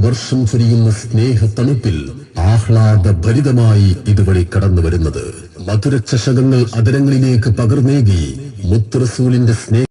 വർഷം ചൊരിയുന്ന സ്നേഹ തണുപ്പിൽ ആഹ്ലാദഭരിതമായി ഇതുവഴി കടന്നു വരുന്നത്. മധുരചഷകങ്ങൾ അതരങ്ങളിലേക്ക് പകർന്നേകി മുത്തുറസൂലിന്റെ സ്നേഹ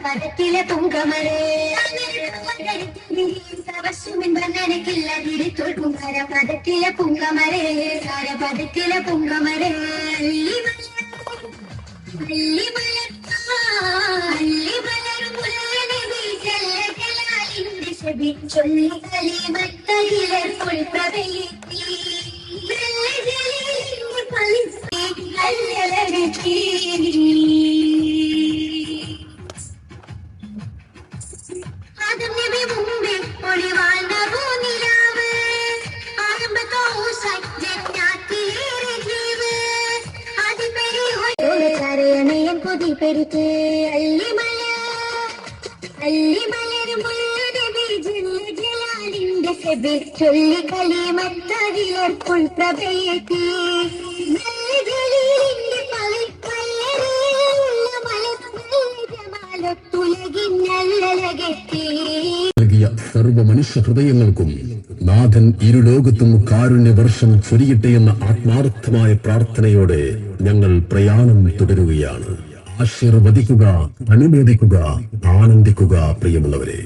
പദത്തിലെ പൊങ്കമരേ പദത്തിലെ പൊങ്കമരേ പദത്തിലെ പൊങ്കമരേ ചൊല്ലി കലിമത്തയിലെ പ്രവയിത്തി പെരുത്ത് ചൊല്ലി കളിമത്തതിലേർക്കുൾ പ്രഭയത്തി നൽകിയ സർവ മനുഷ്യ ഹൃദയങ്ങൾക്കും നാഥൻ ഇരുലോകത്തും കാരുണ്യവർഷം ചൊരിയട്ടെയെന്ന ആത്മാർത്ഥമായ പ്രാർത്ഥനയോടെ ഞങ്ങൾ പ്രയാണം തുടരുകയാണ്. ആശീർവദിക്കുക, അനുമോദിക്കുക, ആനന്ദിക്കുക പ്രിയമുള്ളവരെ.